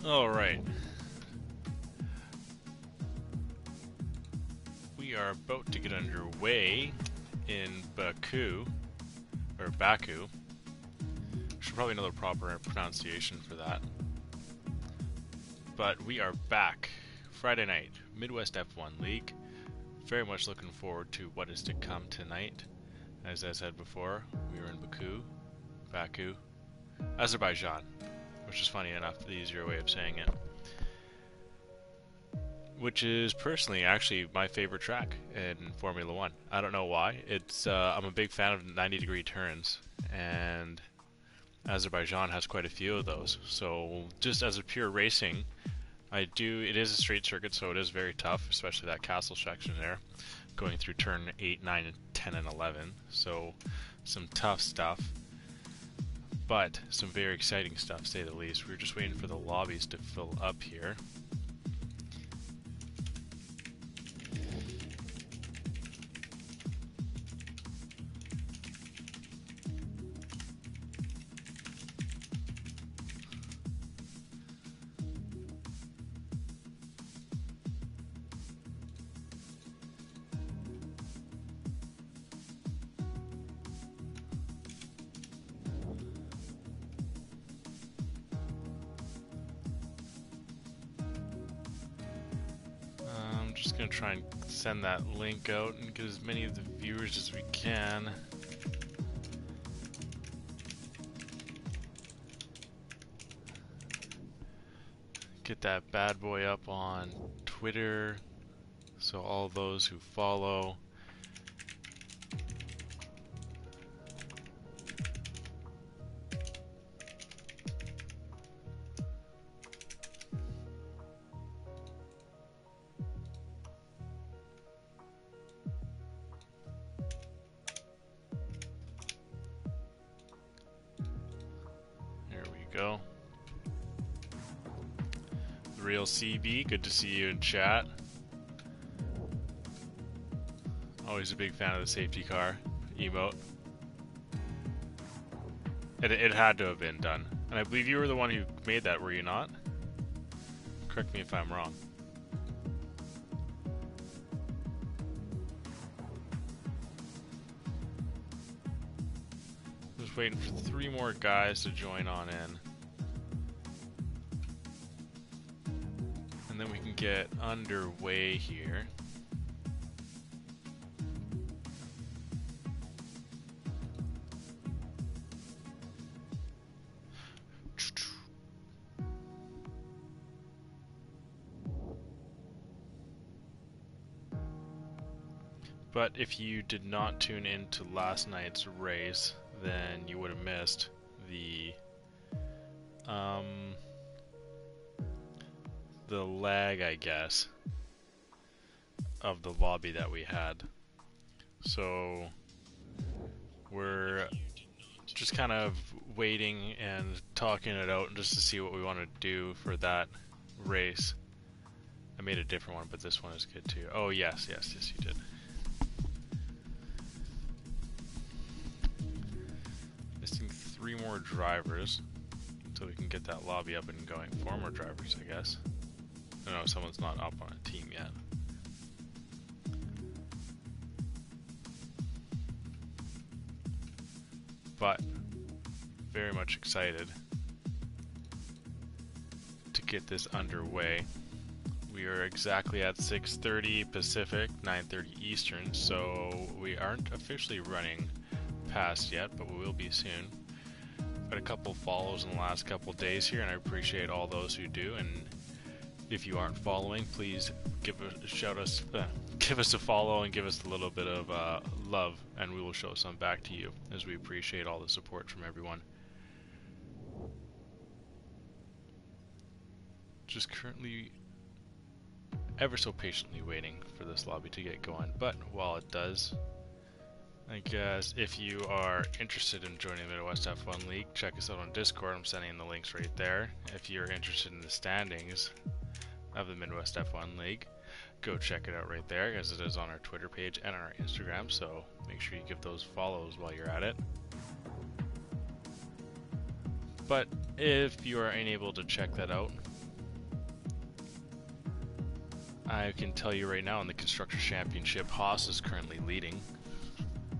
Alright, we are about to get underway in Baku, or Baku. Should probably know the proper pronunciation for that. But we are back. Friday night, Midwest F1 League. Very much looking forward to what is to come tonight. As I said before, we are in Baku, Azerbaijan, which is funny enough, the easier way of saying it. Which is personally actually my favorite track in Formula One. I don't know why. I'm a big fan of 90-degree turns, and Azerbaijan has quite a few of those. So just as a pure racing, it is a straight circuit, so it is very tough, especially that castle section there, going through turn 8, 9, 10, and 11. So some tough stuff, but some very exciting stuff, to say the least. We're just waiting for the lobbies to fill up here. Just gonna try and send that link out and get as many of the viewers as we can. Get that bad boy up on Twitter, so all those who follow go. The real CB, good to see you in chat. Always a big fan of the safety car emote. It had to have been done. And I believe you were the one who made that, were you not? Correct me if I'm wrong. Just waiting for 3 more guys to join on in. And then we can get underway here. But if you did not tune into last night's race, then you would have missed the lag, I guess, of the lobby that we had. So we're just kind of waiting and talking it out just to see what we want to do for that race. I made a different one, but this one is good too. Oh yes, you did. Missing 3 more drivers until we can get that lobby up and going. 4 more drivers, I guess. I know someone's not up on a team yet. But very much excited to get this underway. We are exactly at 6:30 Pacific, 9:30 Eastern, so we aren't officially running past yet, but we will be soon. Got a couple follows in the last couple days here, and I appreciate all those who do. And if you aren't following, please give us a follow and give us a little bit of love, and we will show some back to you, as we appreciate all the support from everyone. Just currently ever so patiently waiting for this lobby to get going, but while it does, I guess if you are interested in joining the Midwest F1 League, check us out on Discord. I'm sending the links right there. If you're interested in the standings of the Midwest F1 League, go check it out right there, as it is on our Twitter page and on our Instagram, so make sure you give those follows while you're at it. But if you are unable to check that out, I can tell you right now in the Constructors' Championship, Haas is currently leading.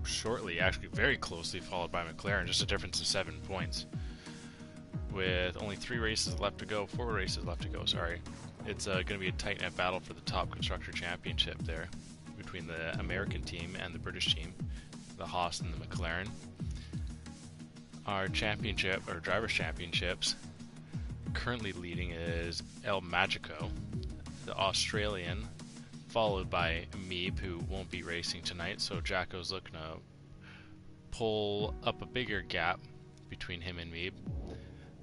Shortly, actually very closely followed by McLaren, just a difference of 7 points. With only 4 races left to go, sorry. It's going to be a tight net battle for the top Constructor Championship there, between the American team and the British team, the Haas and the McLaren. Our championship, or Drivers' Championships, currently leading is El Magico, the Australian, followed by Meeb, who won't be racing tonight, so Jacko's looking to pull up a bigger gap between him and Meeb.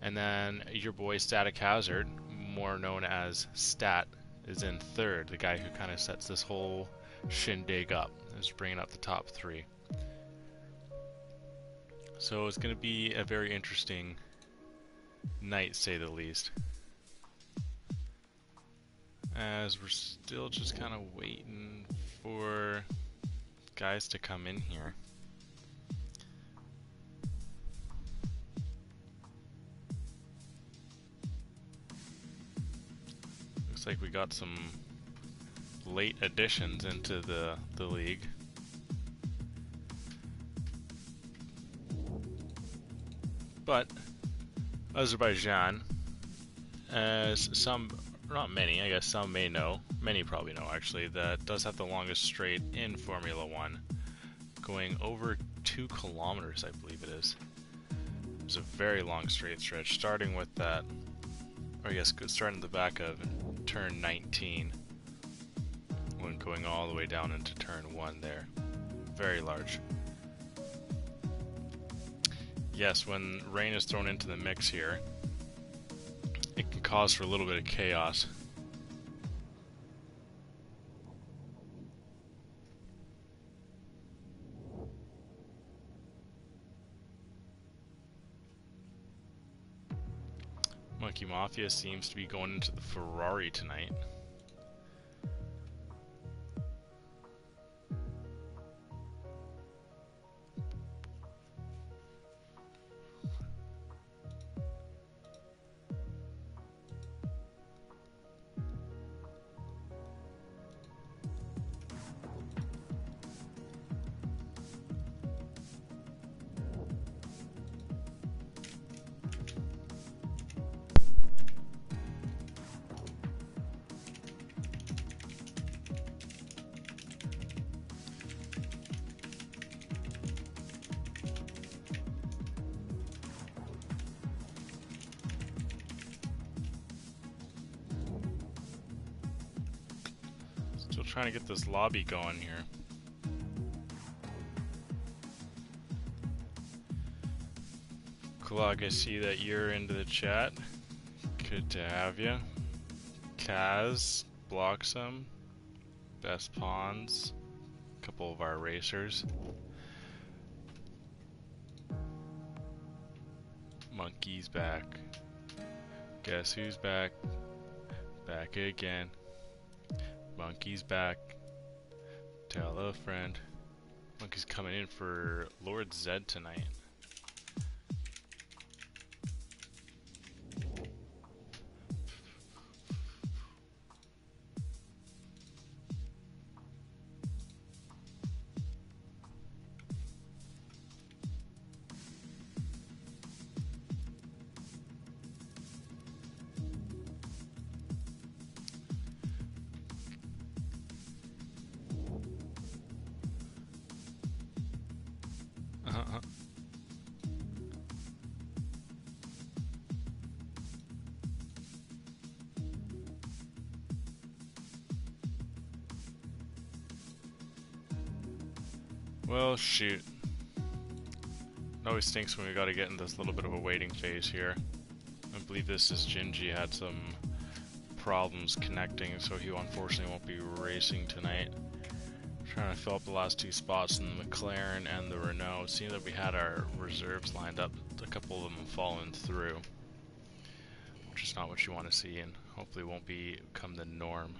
And then your boy Static Hazard, more known as Stat, is in third, the guy who kind of sets this whole shindig up, is bringing up the top 3. So it's going to be a very interesting night, to say the least. As we're still just kind of waiting for guys to come in here. Looks like we got some late additions into the league. But Azerbaijan, as some, not many, I guess some may know, many probably know actually, that does have the longest straight in Formula 1, going over 2 kilometers, I believe it is. It's a very long straight stretch, starting with that, or I guess starting at the back of turn 19, when going all the way down into turn 1 there. Very large. Yes, when rain is thrown into the mix here, it can cause for a little bit of chaos. Monkey Mafia seems to be going into the Ferrari tonight. Still trying to get this lobby going here. Clog, I see that you're into the chat. Good to have you. Kaz, Bloxam, Best Pawns, a couple of our racers. Monkey's back. Guess who's back? Back again. Monkey's back. Tell a friend. Monkey's coming in for Lord Zed tonight. Well, shoot. It always stinks when we gotta get in this little bit of a waiting phase here. I believe this is Gingy had some problems connecting, so he unfortunately won't be racing tonight. Trying to fill up the last 2 spots in the McLaren and the Renault. Seeing that we had our reserves lined up, a couple of them have fallen through, which is not what you want to see, and hopefully won't become the norm.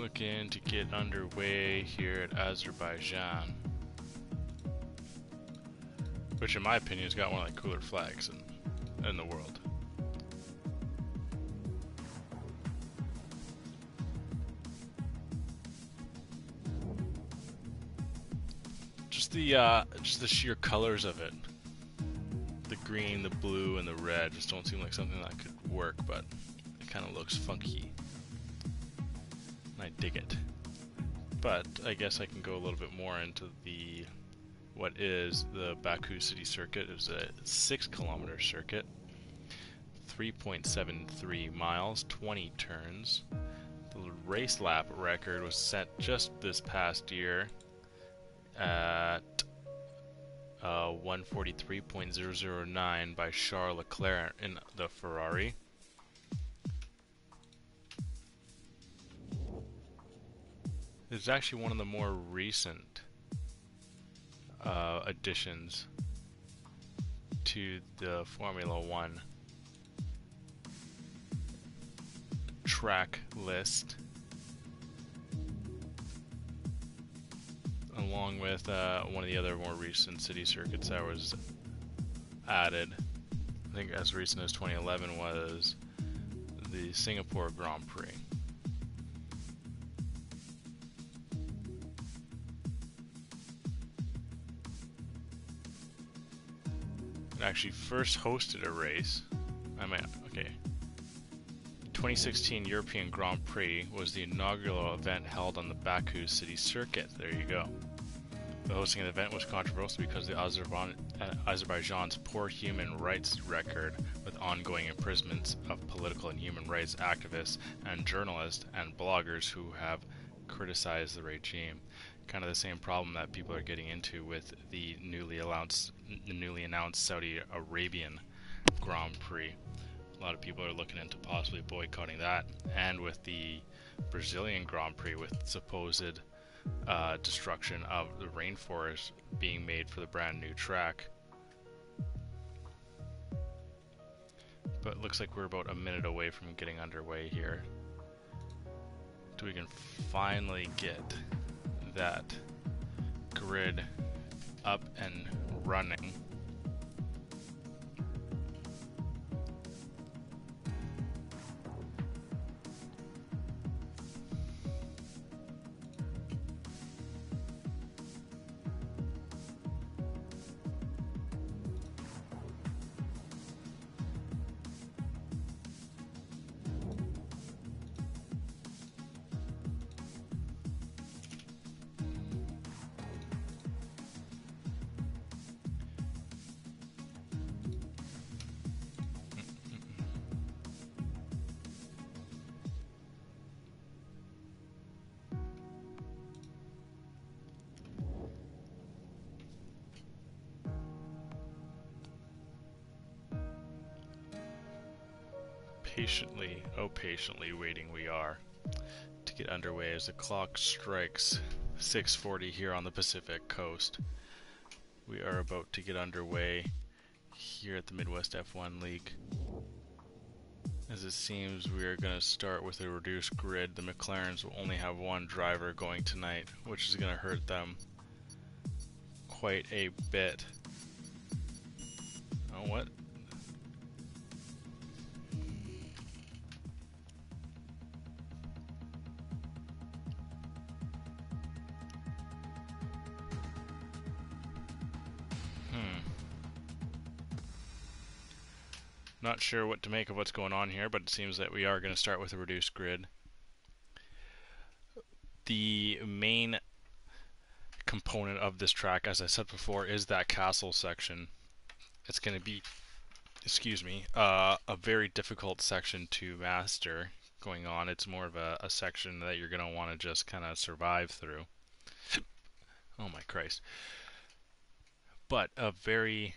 Looking to get underway here at Azerbaijan, which in my opinion has got one of the cooler flags in the world. Just the sheer colors of it. The green, the blue, and the red just don't seem like something that could work, but it kind of looks funky. And I dig it. But I guess I can go a little bit more into what is the Baku City Circuit. It was a 6-kilometer circuit, 3.73 miles, 20 turns. The race lap record was set just this past year at 143.009 by Charles Leclerc in the Ferrari. It's actually one of the more recent additions to the Formula One track list, along with one of the other more recent city circuits that was added. I think as recent as 2011 was the Singapore Grand Prix. It actually first hosted a race. 2016 European Grand Prix was the inaugural event held on the Baku City Circuit. There you go. The hosting of the event was controversial because of Azerbaijan's poor human rights record, with ongoing imprisonments of political and human rights activists and journalists and bloggers who have criticized the regime. Kind of the same problem that people are getting into with the newly announced Saudi Arabian Grand Prix. A lot of people are looking into possibly boycotting that, and with the Brazilian Grand Prix, with supposed destruction of the rainforest being made for the brand new track. But it looks like we're about a minute away from getting underway here, so we can finally get that grid up and running. Patiently waiting we are to get underway as the clock strikes 6:40 here on the Pacific Coast. We are about to get underway here at the Midwest F1 League. As it seems, we are going to start with a reduced grid. The McLarens will only have one driver going tonight, which is going to hurt them quite a bit. Oh, what? Not sure what to make of what's going on here, but it seems that we are going to start with a reduced grid. The main component of this track, as I said before, is that castle section. It's going to be, a very difficult section to master going on. It's more of a section that you're going to want to just kind of survive through. Oh my Christ. But a very...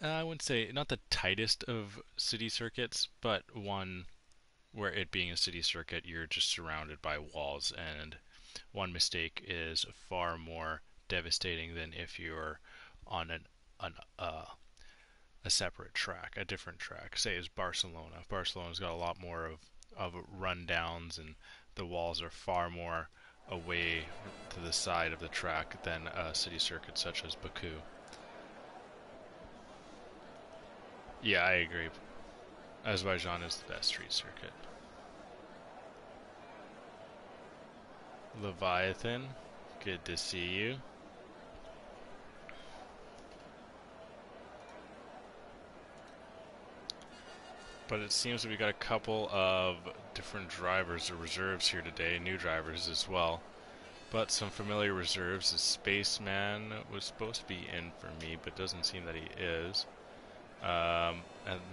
I wouldn't say not the tightest of city circuits, but one where it being a city circuit, you're just surrounded by walls, and one mistake is far more devastating than if you're on a separate track, a different track. Say it's Barcelona. Barcelona's got a lot more of of rundowns, and the walls are far more away to the side of the track than a city circuit such as Baku. Yeah, I agree. Azerbaijan is the best street circuit. Leviathan, good to see you. But it seems that we got a couple of different drivers or reserves here today, new drivers as well. But some familiar reserves. The Spaceman was supposed to be in for me, but doesn't seem that he is. And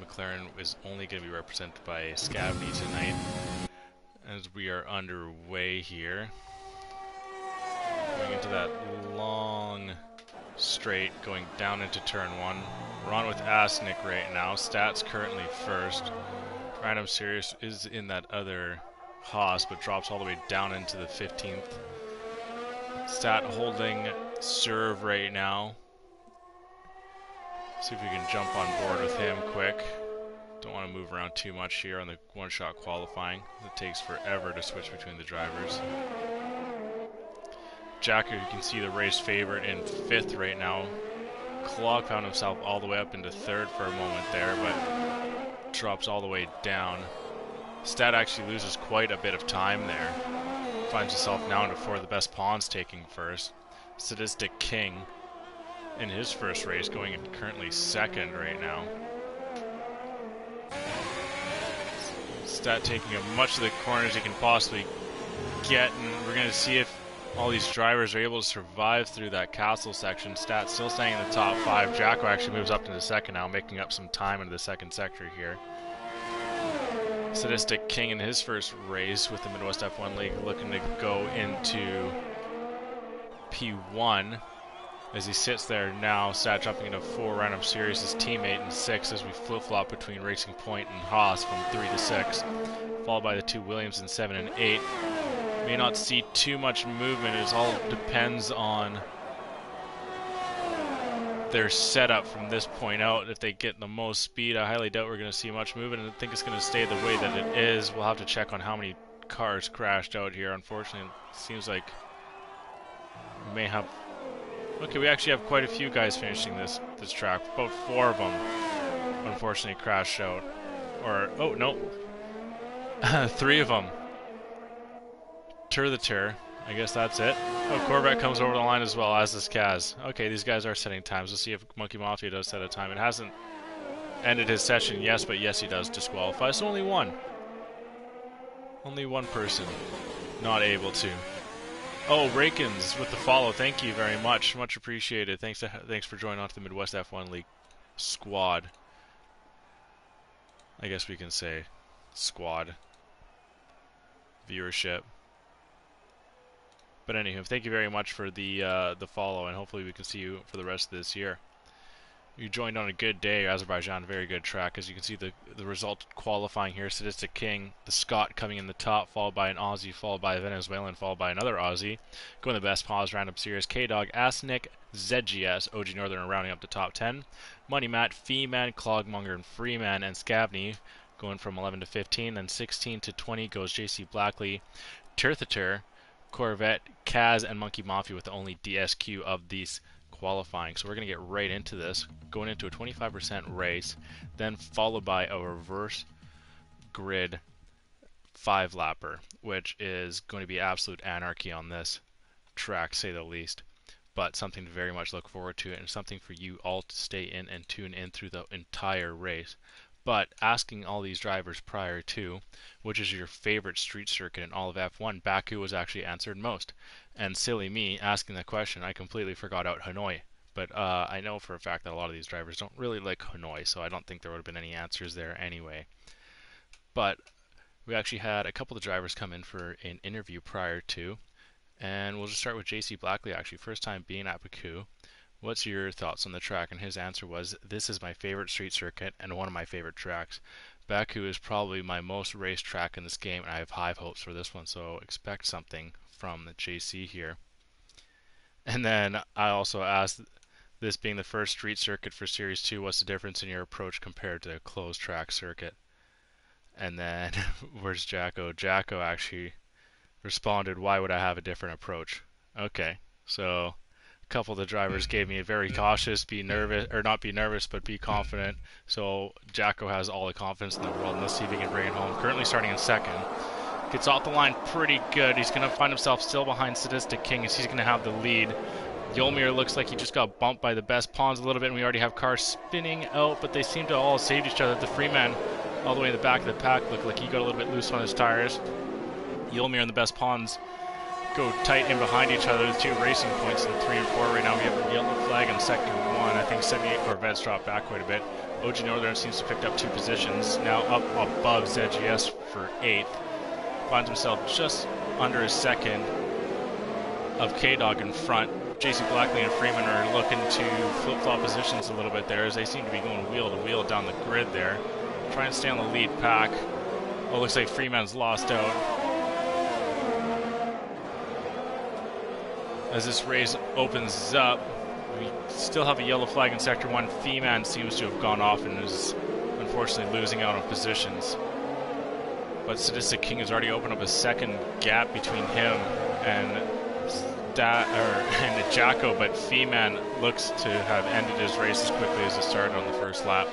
McLaren is only going to be represented by Scavney tonight. As we are underway here. Going into that long straight, going down into turn 1. We're on with Asnick right now. Stat's currently first. Random Sirius is in that other Haas, but drops all the way down into the 15th. Stat holding serve right now. See if we can jump on board with him quick. Don't want to move around too much here on the one-shot qualifying. It takes forever to switch between the drivers. Jacker, you can see the race favorite in 5th right now. Clog found himself all the way up into 3rd for a moment there, but drops all the way down. Stat actually loses quite a bit of time there. Finds himself now into 4th, the best pawns taking first. Sadistic King in his first race going in currently 2nd right now. Stat taking as much of the corners he can possibly get, and we're going to see if all these drivers are able to survive through that castle section. Stat still staying in the top 5. Jacko actually moves up into 2nd now, making up some time into the 2nd sector here. Sadistic King in his first race with the Midwest F1 League looking to go into P1 as he sits there now. Stat jumping into 4. Random Series, his teammate in 6 as we flip-flop between Racing Point and Haas from 3 to 6, followed by the 2 Williams in 7 and 8. May not see too much movement. It all depends on their setup from this point out. If they get the most speed, I highly doubt we're going to see much movement, and I think it's going to stay the way that it is. We'll have to check on how many cars crashed out here. Unfortunately, it seems like we may have... Okay, we actually have quite a few guys finishing this track. About 4 of them, unfortunately, crashed out. Or, oh, no. 3 of them. The I guess that's it. Oh, Corvette comes over the line as well, as does Kaz. Okay, these guys are setting times. Let's see if Monkey Mafia does set a time. It hasn't ended his session, yes, but yes, he does disqualify. So only one. Only one person not able to. Oh, Rakins with the follow. Thank you very much. Much appreciated. Thanks for joining on to the Midwest F1 League squad. I guess we can say squad viewership. But anywho, thank you very much for the follow, and hopefully we can see you for the rest of this year. You joined on a good day, Azerbaijan, very good track. As you can see, the result qualifying here, Sadistic King, the Scot coming in the top, followed by an Aussie, followed by a Venezuelan, followed by another Aussie. Going the best pause, Random Series, K-Dog, Asnick, ZGS, OG Northern are rounding up the top 10. Money Matt, Fee-Man, Clogmonger, and Freeman, and Scavney going from 11 to 15. Then 16 to 20 goes JC Blackley, Tirthater, Corvette, Kaz, and Monkey Mafia with the only DSQ of these qualifying. So we're going to get right into this, going into a 25% race, then followed by a reverse grid 5-lapper, which is going to be absolute anarchy on this track, say the least. But something to very much look forward to, and something for you all to stay in and tune in through the entire race. But asking all these drivers prior to, which is your favorite street circuit in all of F1, Baku was actually answered most. And silly me, asking that question, I completely forgot out Hanoi. But I know for a fact that a lot of these drivers don't really like Hanoi, so I don't think there would have been any answers there anyway. But we actually had a couple of drivers come in for an interview prior to, and we'll just start with JC Blackley, actually, first time being at Baku. What's your thoughts on the track? And his answer was, this is my favorite street circuit and one of my favorite tracks. Baku is probably my most raced track in this game, and I have high hopes for this one, so expect something from the JC here. And then I also asked, this being the first street circuit for Series 2, what's the difference in your approach compared to a closed track circuit? And then, where's Jacko? Jacko actually responded, "Why would I have a different approach?" Okay, so a couple of the drivers gave me a very cautious, be nervous, or not be nervous, but be confident. So Jacko has all the confidence in the world, and let's see if he can bring it home. Currently starting in second. Gets off the line pretty good. He's going to find himself still behind Sadistic King as he's going to have the lead. Yolmir looks like he just got bumped by the best pawns a little bit, and we already have cars spinning out, but they seem to all save each other. The Freeman, all the way in the back of the pack, looked like he got a little bit loose on his tires. Yolmir and the best pawns go tight in behind each other. The two racing points in 3 and 4 right now. We have a yellow flag in second one. I think 78 Corvettes dropped back quite a bit. OG Northern seems to have picked up 2 positions. Now up above ZGS for 8th. Finds himself just under a second of K-Dog in front. JC Blackley and Freeman are looking to flip-flop positions a little bit there as they seem to be going wheel to wheel down the grid there. Trying to stay on the lead pack. Oh, looks like Freeman's lost out. As this race opens up, we still have a yellow flag in Sector 1. Feeman seems to have gone off and is unfortunately losing out on positions. But Sadistic King has already opened up a second gap between him and Jacko, but Feeman looks to have ended his race as quickly as it started on the first lap.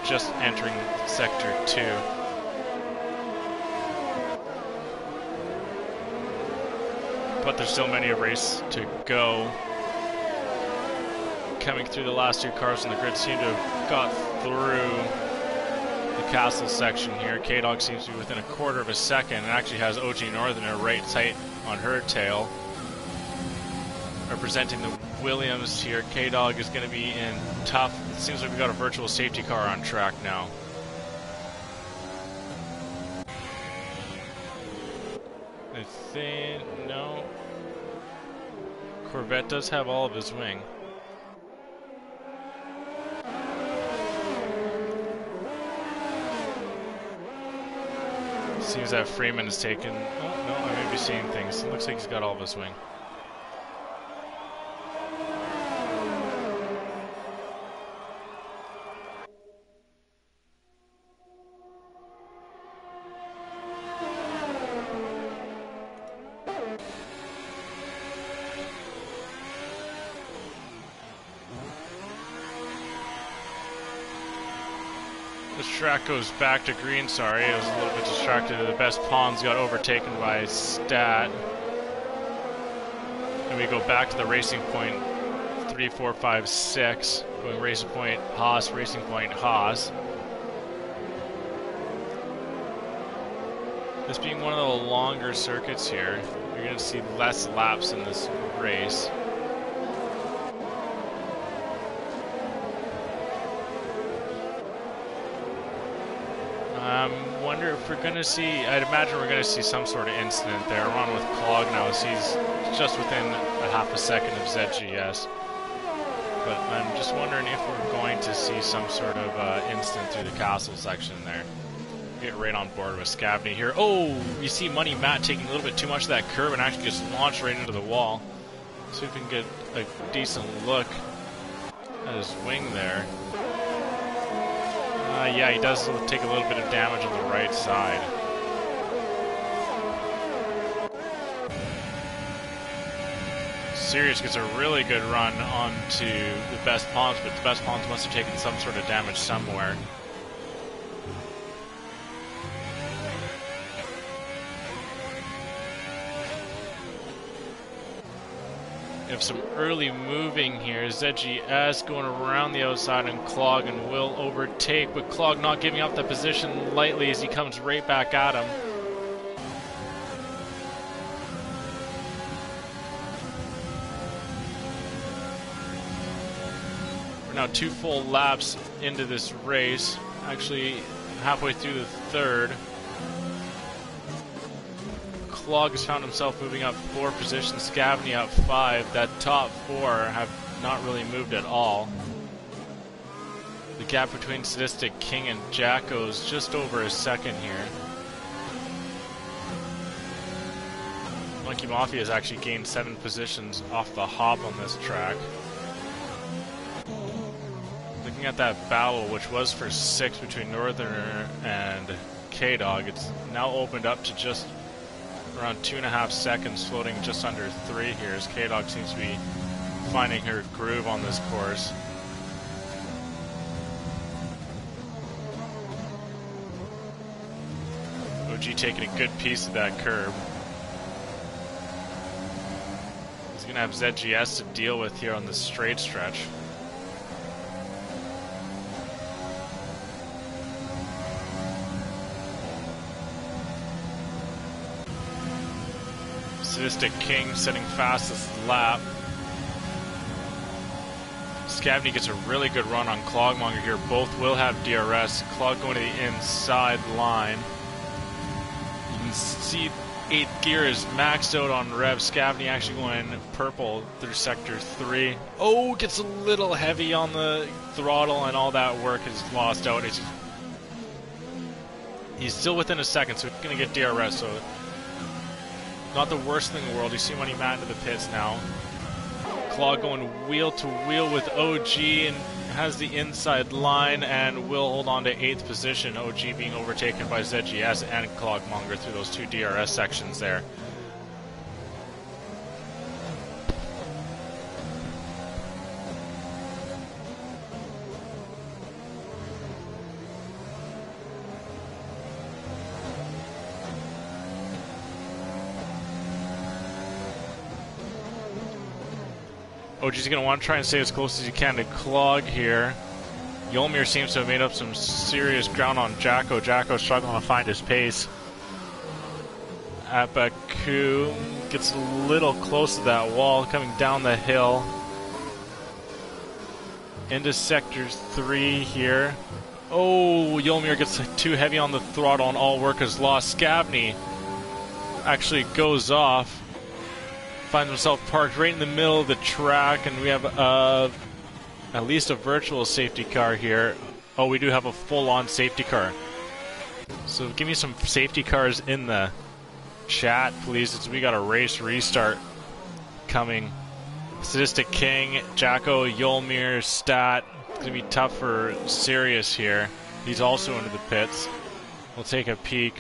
Just entering Sector 2. But there's still many a race to go. Coming through the last 2 cars on the grid seem to have got through the castle section here. K-Dog seems to be within a quarter of a second and actually has OG Northerner right tight on her tail. Representing the Williams here, K-Dog is going to be in tough. It seems like we got a virtual safety car on track now. I think, no. Corvette does have all of his wing. Seems that Freeman has taken, oh no, I may be seeing things. It looks like he's got all of his wing. This track goes back to green, sorry, I was a little bit distracted. The best pawns got overtaken by Stat. And we go back to the racing point 3, 4, 5, 6. Going racing point Haas, racing point Haas. This being one of the longer circuits here, you're going to see less laps in this race. Wonder if we're going to see, I'd imagine we're going to see some sort of incident there. We're on with Clog now as he's just within a half a second of ZGS. But I'm just wondering if we're going to see some sort of incident through the castle section there. Get right on board with Scavney here. Oh, you see Money Matt taking a little bit too much of that curve and actually just launched right into the wall. See if we can get a decent look at his wing there. Yeah, he does take a little bit of damage on the right side. Sirius gets a really good run onto the best pawns, but the best pawns must have taken some sort of damage somewhere. We have some early moving here. ZGS going around the outside and Clog and will overtake, but Clog not giving up the position lightly as he comes right back at him. We're now 2 full laps into this race, actually halfway through the third. Clog has found himself moving up 4 positions, Scavney up 5. That top 4 have not really moved at all. The gap between Sadistic King and Jacko is just over a second here. Monkey Mafia has actually gained 7 positions off the hop on this track. Like looking at that battle, which was for 6 between Northerner and K-Dog, it's now opened up to just around 2.5 seconds, floating just under 3 here, as K-Dog seems to be finding her groove on this course. OG taking a good piece of that curb. He's going to have ZGS to deal with here on the straight stretch. Sadistic King setting fastest lap. Scavney gets a really good run on Clogmonger here. Both will have DRS. Clog going to the inside line. You can see 8th gear is maxed out on rev. Scavney actually going purple through sector 3. Oh, gets a little heavy on the throttle, and all that work is lost out. He's still within a second, so he's going to get DRS. So not the worst thing in the world. You see when he mat into the pits now. Clog going wheel to wheel with OG and has the inside line and will hold on to 8th position. OG being overtaken by ZGS and Clogmonger through those 2 DRS sections there. OG's going to want to try and stay as close as he can to Clog here. Yolmir seems to have made up some serious ground on Jacko. Jacko struggling to find his pace. At Baku, gets a little close to that wall, coming down the hill. Into sector 3 here. Oh, Yolmir gets too heavy on the throttle and all work is lost. Scavney actually goes off. Finds himself parked right in the middle of the track, and we have at least a virtual safety car here. Oh, we do have a full-on safety car. So give me some safety cars in the chat, please. We got a race restart coming. Sadistic King, Jacko, Yolmir, Stat. It's going to be tough for Sirius here. He's also into the pits. We'll take a peek.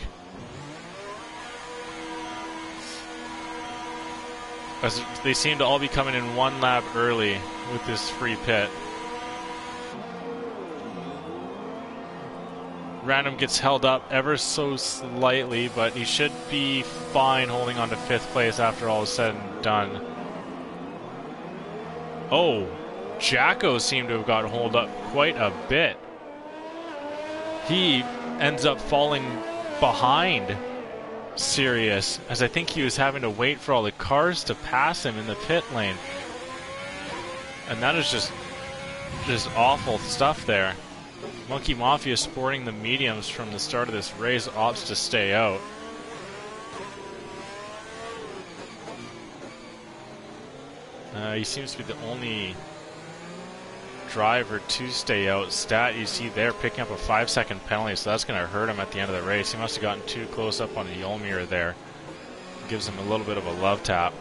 As they seem to all be coming in 1 lap early with this free pit. Random gets held up ever so slightly, but he should be fine holding on to 5th place after all is said and done. Oh, Jacko seemed to have got holed up quite a bit. He ends up falling behind Sirius, as I think he was having to wait for all the cars to pass him in the pit lane. And that is just awful stuff there. Monkey Mafia sporting the mediums from the start of this race, opts to stay out. He seems to be the only driver to stay out. Stat, you see there, picking up a 5-second penalty, so that's going to hurt him at the end of the race. He must have gotten too close up on Yolmir there. Gives him a little bit of a love tap.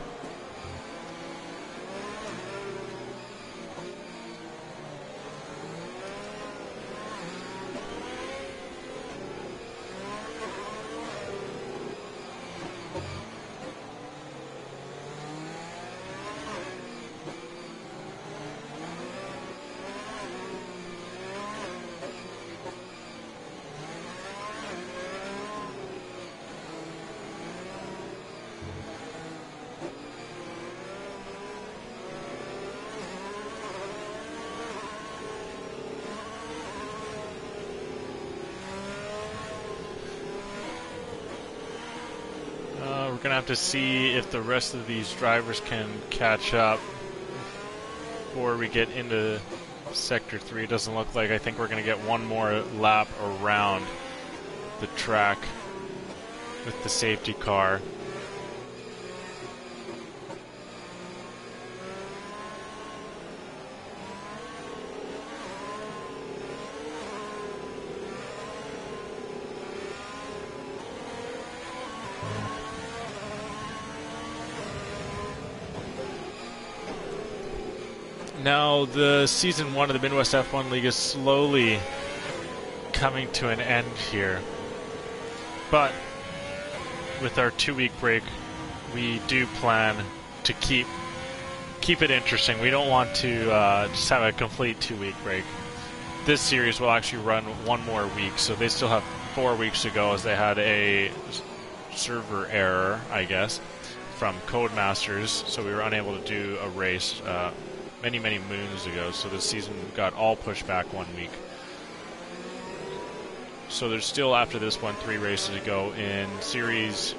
We're going to have to see if the rest of these drivers can catch up before we get into Sector 3. It doesn't look like. I think we're going to get one more lap around the track with the safety car. Now, the Season 1 of the Midwest F1 League is slowly coming to an end here. But with our 2-week break, we do plan to keep it interesting. We don't want to just have a complete 2-week break. This series will actually run 1 more week, so they still have 4 weeks to go, as they had a server error, I guess, from Codemasters, so we were unable to do a race many moons ago, so this season got all pushed back 1 week. So there's still, after this one, 3 races to go in Series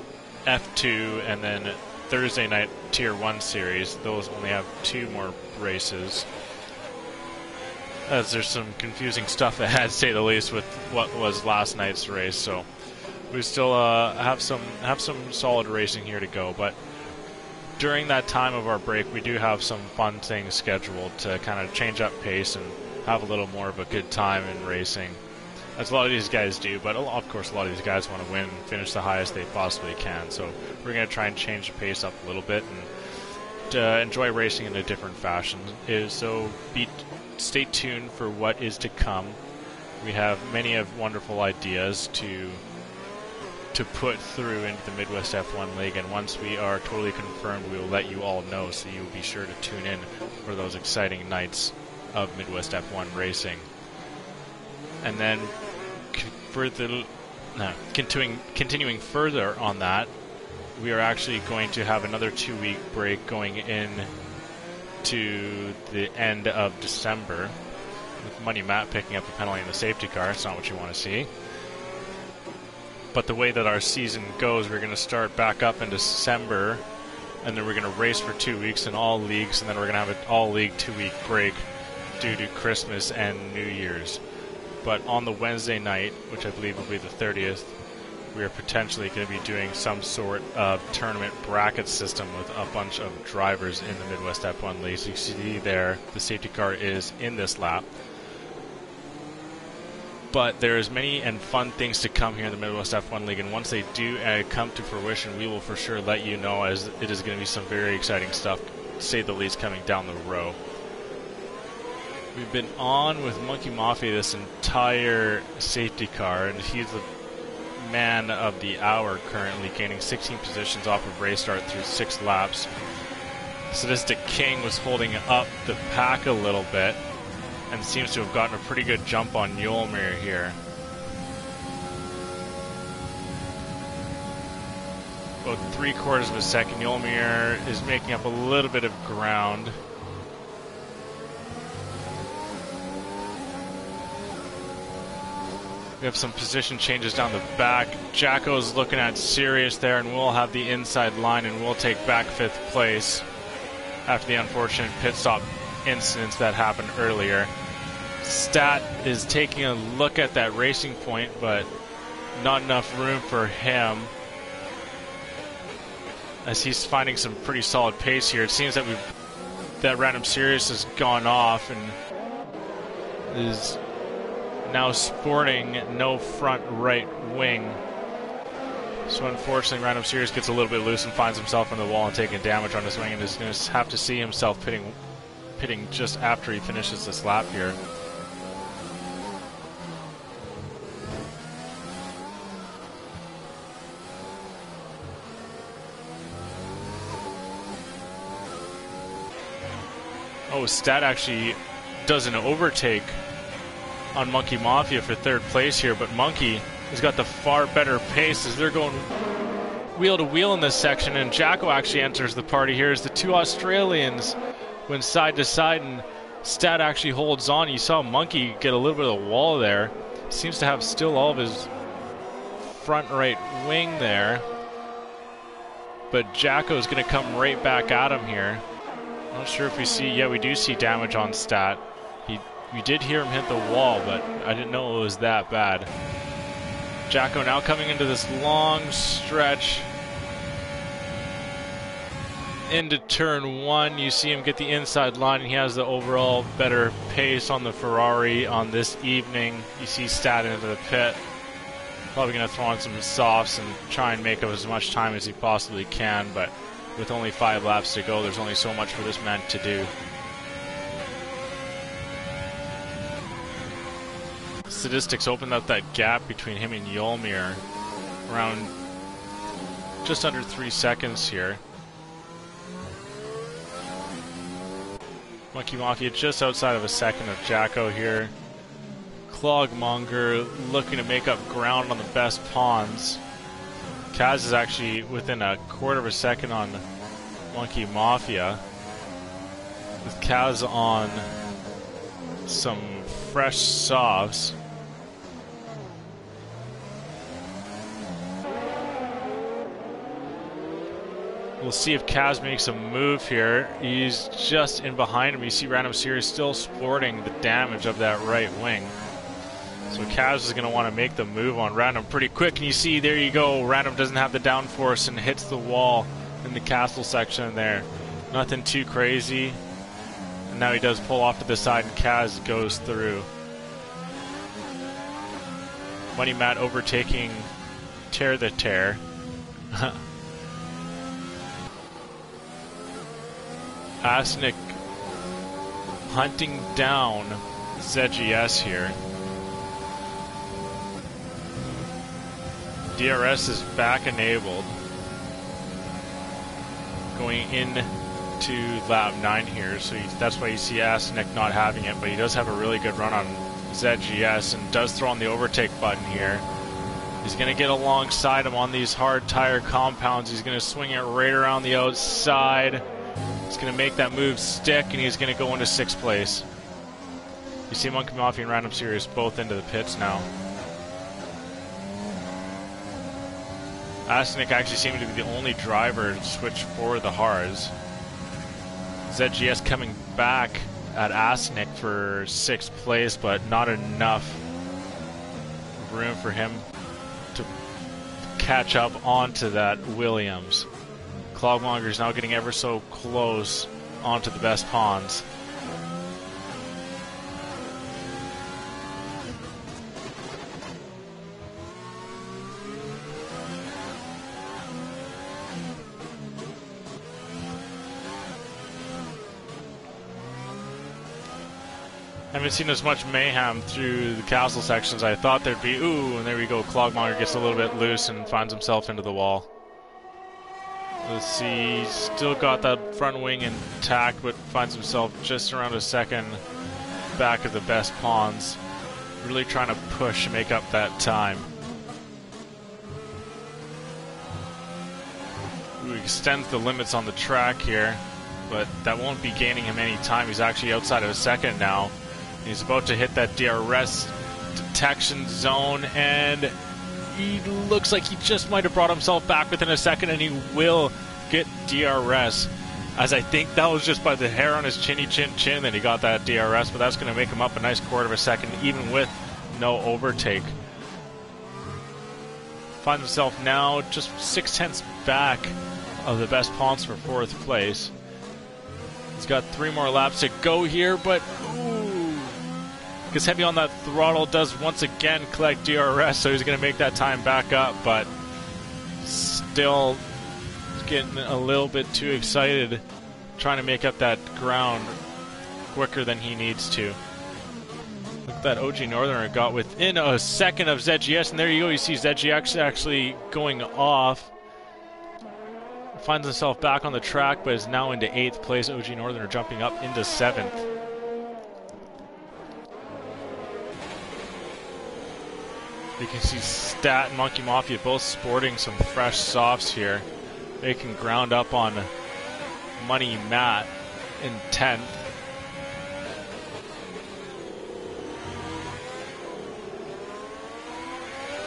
F2, and then Thursday night Tier 1 series. Those only have 2 more races, as there's some confusing stuff ahead, to say the least, with what was last night's race. So we still have some solid racing here to go, but during that time of our break, we do have some fun things scheduled to kind of change up pace and have a little more of a good time in racing, as a lot of these guys do. But of course, a lot of these guys want to win and finish the highest they possibly can. So we're going to try and change the pace up a little bit and enjoy racing in a different fashion. So stay tuned for what is to come. We have many of wonderful ideas to put through into the Midwest F1 League, and once we are totally confirmed, we will let you all know, so you will be sure to tune in for those exciting nights of Midwest F1 racing. And then continuing further on that, we are actually going to have another 2-week break going in to the end of December, with Money Matt picking up the penalty in the safety car. It's not what you want to see. But the way that our season goes, we're going to start back up in December, and then we're going to race for 2 weeks in all leagues, and then we're going to have an all-league 2-week break due to Christmas and New Year's. But on the Wednesday night, which I believe will be the 30th, we are potentially going to be doing some sort of tournament bracket system with a bunch of drivers in the Midwest F1 League. So you see there, the safety car is in this lap. But there's many and fun things to come here in the Midwest F1 League, and once they do come to fruition, we will for sure let you know, as it is going to be some very exciting stuff, to say the least, coming down the row. We've been on with Monkey Mafia this entire safety car, and he's the man of the hour currently, gaining 16 positions off of race start through 6 laps. Sadistic King was holding up the pack a little bit, and seems to have gotten a pretty good jump on Yulmir here. About 3/4 of a second. Yulmir is making up a little bit of ground. We have some position changes down the back. Jacko's looking at Sirius there, and we'll have the inside line, and we'll take back 5th place after the unfortunate pit stop incidents that happened earlier. Stat is taking a look at that racing point, but not enough room for him, as he's finding some pretty solid pace here. It seems that Random Sirius has gone off and is now sporting no front right wing. So unfortunately, Random Sirius gets a little bit loose and finds himself on the wall and taking damage on his wing, and is going to have to see himself pitting just after he finishes this lap here. Oh, Stat actually does an overtake on Monkey Mafia for 3rd place here, but Monkey has got the far better pace as they're going wheel to wheel in this section, and Jacko actually enters the party here as the 2 Australians went side to side, and Stat actually holds on. You saw Monkey get a little bit of the wall there. Seems to have still all of his front right wing there, but Jacko's going to come right back at him here. Not sure if we see, yeah, we do see damage on Stat. We did hear him hit the wall, but I didn't know it was that bad. Jacko now coming into this long stretch into turn 1. You see him get the inside line, and he has the overall better pace on the Ferrari on this evening. You see Stat into the pit. Probably going to throw on some softs and try and make up as much time as he possibly can, but with only 5 laps to go, there's only so much for this man to do. statistics opened up that gap between him and Yolmir around just under 3 seconds here. Monkey Mafia just outside of a second of Jacko here. Clogmonger looking to make up ground on the best pawns. Kaz is actually within a quarter of a second on Monkey Mafia, with Kaz on some fresh softs. We'll see if Kaz makes a move here. He's just in behind him. You see Random Series still sporting the damage of that right wing. So Kaz is going to want to make the move on Random pretty quick. And you see, there you go, Random doesn't have the downforce and hits the wall in the castle section there. Nothing too crazy. And now he does pull off to the side and Kaz goes through. Money Matt overtaking Tear the Tear. Asnik hunting down ZGS here. DRS is back enabled. Going into lap 9 here, so that's why you see Asnik not having it, but he does have a really good run on ZGS and does throw on the overtake button here. He's going to get alongside him on these hard tire compounds. He's going to swing it right around the outside. He's going to make that move stick, and he's going to go into 6th place. You see Monkey Mafia and Random Series both into the pits now. Asnik actually seemed to be the only driver to switch for the hards. ZGS coming back at Asnik for 6th place, but not enough room for him to catch up onto that Williams. Clogmonger's now getting ever so close onto the best pawns. I haven't seen as much mayhem through the castle sections I thought there'd be. Ooh, and there we go. Clogmonger gets a little bit loose and finds himself into the wall. Let's see, still got that front wing intact, but finds himself just around a second back of the best pawns. Really trying to push and make up that time. Ooh, he extends the limits on the track here, but that won't be gaining him any time. He's actually outside of a second now. He's about to hit that DRS detection zone, and he looks like he just might have brought himself back within a second, and he will get DRS. As I think that was just by the hair on his chinny chin that he got that DRS, but that's going to make him up a nice quarter of a second, even with no overtake. Finds himself now just 0.6 back of the best pawns for 4th place. He's got 3 more laps to go here, but ooh, gets heavy on that throttle, does once again collect DRS, so he's going to make that time back up, but still getting a little bit too excited, trying to make up that ground quicker than he needs to. Look at that OG Northerner got within a second of ZGS, and there you go, you see ZGS actually going off. Finds himself back on the track, but is now into 8th place. OG Northerner jumping up into 7th. You can see Stat and Monkey Mafia both sporting some fresh softs here. They can ground up on Money Matt in 10th.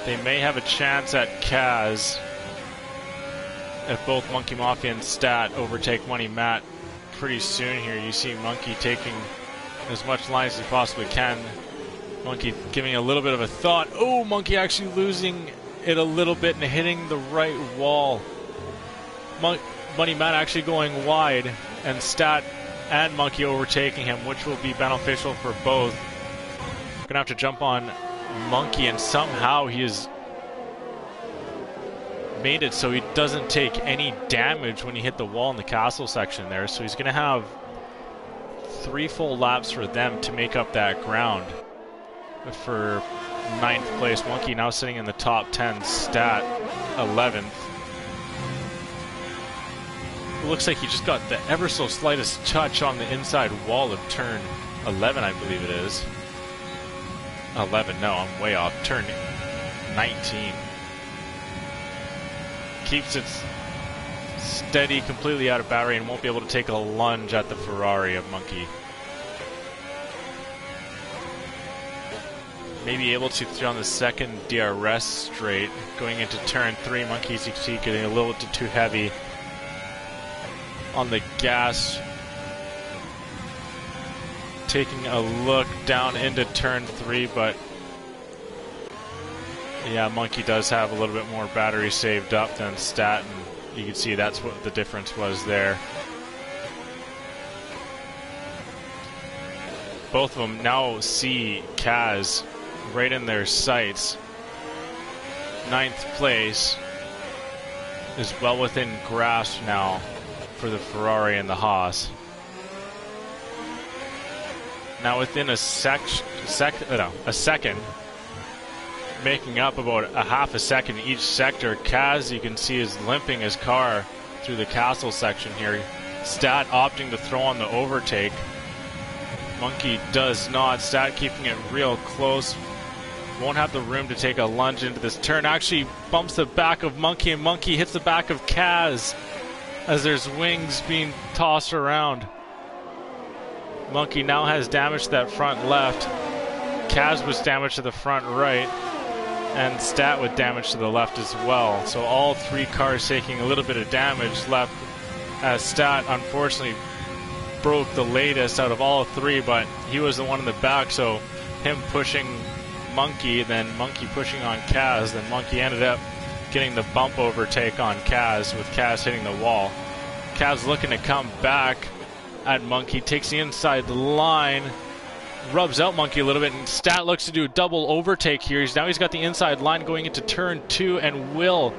They may have a chance at Kaz if both Monkey Mafia and Stat overtake Money Matt pretty soon here. You see Monkey taking as much line as he possibly can. Monkey giving a little bit of a thought. Oh, Monkey actually losing it a little bit and hitting the right wall. Money Matt actually going wide, and Stat and Monkey overtaking him, which will be beneficial for both. Gonna have to jump on Monkey, and somehow he has made it so he doesn't take any damage when he hit the wall in the castle section there. So he's gonna have 3 full laps for them to make up that ground for ninth place. Monkey now sitting in the top 10, Stat 11th. It looks like he just got the ever so slightest touch on the inside wall of turn 11, I believe it is. 11, no, I'm way off. Turn 19. Keeps it steady, completely out of battery, and won't be able to take a lunge at the Ferrari of Monkey. Maybe able to on the second DRS straight. Going into turn 3, Monkey's getting a little bit too heavy on the gas. Taking a look down into turn 3, but yeah, Monkey does have a little bit more battery saved up than Stat, and you can see that's what the difference was there. Both of them now see Kaz right in their sights. 9th place is well within grasp now for the Ferrari and the Haas. Now within a second, making up about a half a second each sector, Kaz, you can see, is limping his car through the castle section here. Stat opting to throw on the overtake. Monkey does not. Stat keeping it real close. Won't have the room to take a lunge into this turn. Actually bumps the back of Monkey, and Monkey hits the back of Kaz as there's wings being tossed around. Monkey now has damage to that front left. Kaz was damaged to the front right, and Stat with damage to the left as well. So all three cars taking a little bit of damage left, as Stat unfortunately broke the latest out of all three, but he was the one in the back, so him pushing Monkey, then Monkey pushing on Kaz, then Monkey ended up getting the bump overtake on Kaz, with Kaz hitting the wall. Kaz looking to come back at Monkey, takes the inside line, rubs out Monkey a little bit, and Stat looks to do a double overtake here. Now he's got the inside line going into turn 2 and will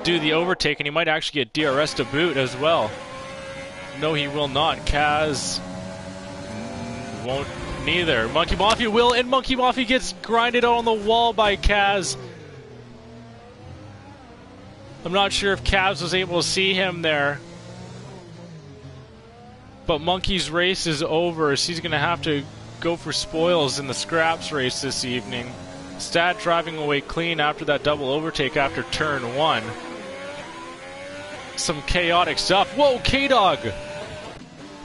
do the overtake, and he might actually get DRS to boot as well. No, he will not. Kaz won't neither. Monkey Mafia will, and Monkey Mafia gets grinded out on the wall by Kaz. I'm not sure if Kaz was able to see him there, but Monkey's race is over, so he's going to have to go for spoils in the scraps race this evening. Stat driving away clean after that double overtake after turn 1. Some chaotic stuff. Whoa, K-Dog!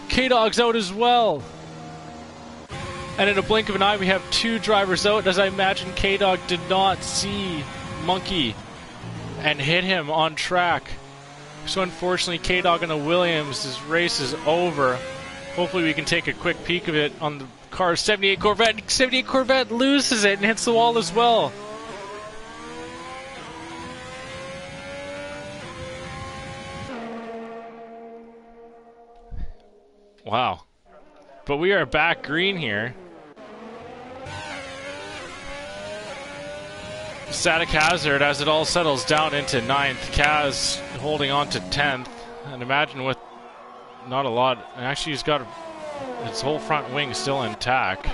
K-Dog's out as well. And in a blink of an eye, we have 2 drivers out, as I imagine K-Dog did not see Monkey and hit him on track. So unfortunately, K-Dog and the Williams, this race is over. Hopefully we can take a quick peek of it on the car. 78 Corvette. 78 Corvette loses it and hits the wall as well. Wow. But we are back green here. Static hazard as it all settles down into 9th. Kaz holding on to 10th. And imagine with not a lot. Actually, he's got his whole front wing still intact.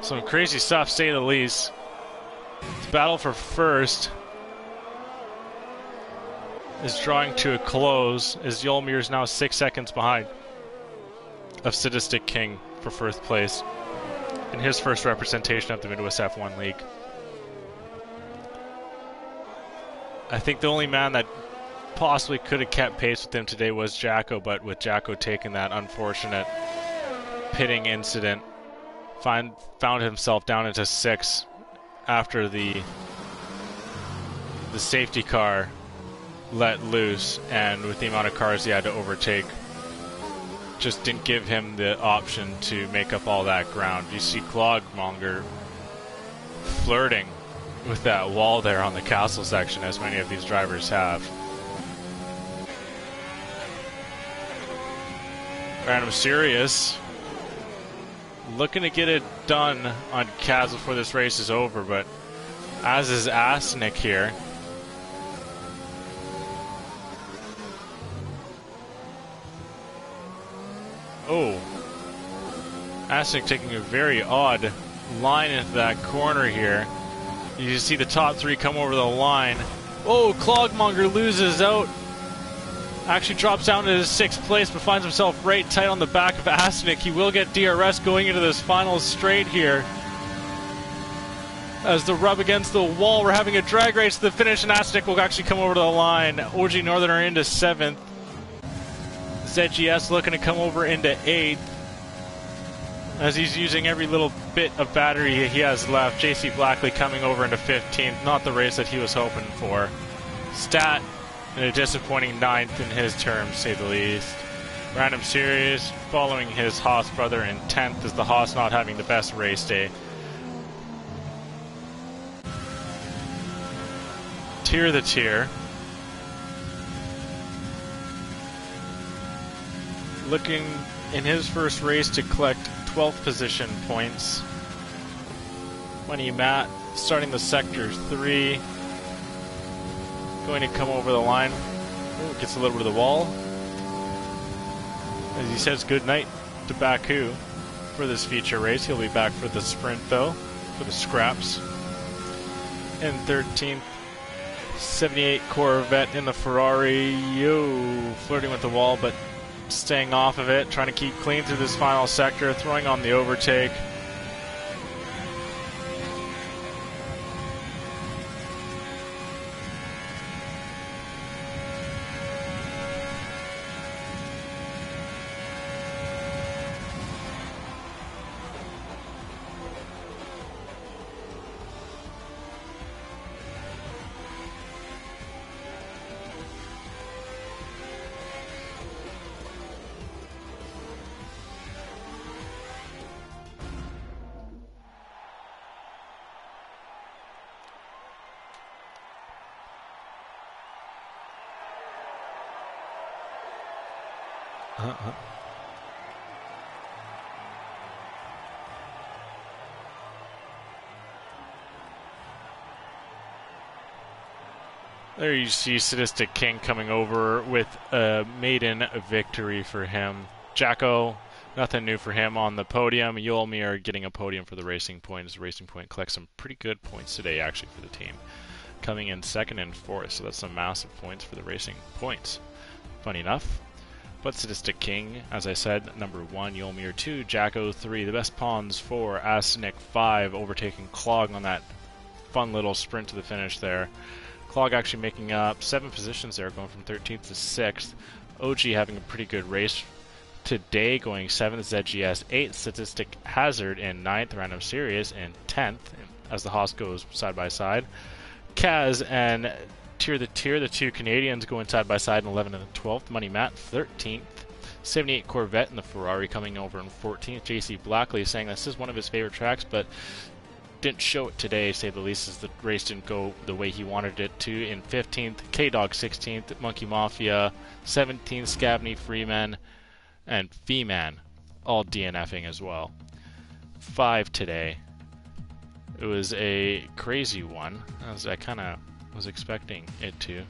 Some crazy stuff, to say the least. The battle for first is drawing to a close, as Yolmir is now 6 seconds behind of Sadistic King for first place in his first representation of the Midwest F1 League. I think the only man that possibly could have kept pace with him today was Jacko, but with Jacko taking that unfortunate pitting incident, found himself down into 6 after the safety car let loose, and with the amount of cars he had to overtake, just didn't give him the option to make up all that ground. You see Clogmonger flirting with that wall there on the castle section, as many of these drivers have. Random Sirius looking to get it done on Kaz before this race is over, but as is Asnick here. Oh. Asnick taking a very odd line into that corner here. You see the top three come over the line. Oh, Clogmonger loses out. Actually drops down to his 6th place, but finds himself right tight on the back of Asnick. He will get DRS going into this final straight here. As the rub against the wall, we're having a drag race to the finish, and Asnick will actually come over to the line. OG Northerner into 7th. ZGS looking to come over into 8th. As he's using every little bit of battery he has left. JC Blackley coming over into 15th. Not the race that he was hoping for. Stat in a disappointing 9th in his terms, to say the least. Random Series following his Haas brother in 10th, as the Haas not having the best race day. Tier the tier. Looking in his first race to collect 12th position points. Money Matt starting the sector 3. Going to come over the line. Ooh, gets a little bit of the wall. As he says goodnight to Baku for this feature race. He'll be back for the sprint though, for the scraps. And 13th, 78 Corvette in the Ferrari. Yo, flirting with the wall, but staying off of it, trying to keep clean through this final sector, throwing on the overtake. There you see Sadistic King coming over with a maiden victory for him. Jacko, nothing new for him on the podium. Yolmir getting a podium for the Racing Point, as Racing Point collects some pretty good points today actually for the team. Coming in 2nd and 4th, so that's some massive points for the Racing Points. Funny enough. But Sadistic King, as I said, number 1, Yolmir 2, Jacko 3, the best pawns 4, Asnick 5, overtaking Clog on that fun little sprint to the finish there. Clog actually making up 7 positions there, going from 13th to 6th. OG having a pretty good race today, going 7th, ZGS 8th, Statistic Hazard in 9th, Random Series in 10th, as the Haas goes side by side. Kaz and Tier the 2 Canadians going side by side in 11th and 12th. Money Matt 13th. 78 Corvette in the Ferrari coming over in 14th. JC Blackley saying this is one of his favorite tracks, but didn't show it today, say the least, as the race didn't go the way he wanted it to. In 15th, K-Dog 16th, Monkey Mafia 17th, Scavney, Freeman, and Feeman all DNFing as well. 5 today. It was a crazy one, as I kind of was expecting it to.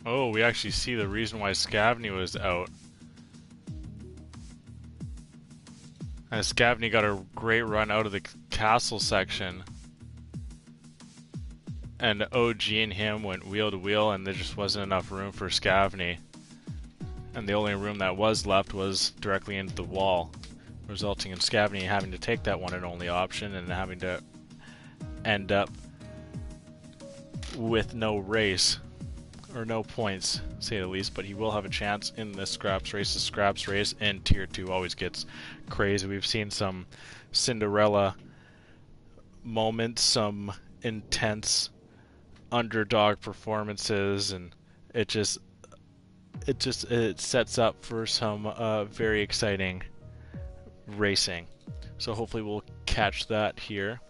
Oh, we actually see the reason why Scavney was out. And Scavney got a great run out of the castle section. And OG and him went wheel to wheel, and there just wasn't enough room for Scavney. And the only room that was left was directly into the wall, resulting in Scavney having to take that one and only option and having to end up with no race. Or no points, to say the least, but he will have a chance in this scraps race. The scraps race and Tier 2 always gets crazy. We've seen some Cinderella moments, some intense underdog performances, and it just it sets up for some very exciting racing. So hopefully we'll catch that here.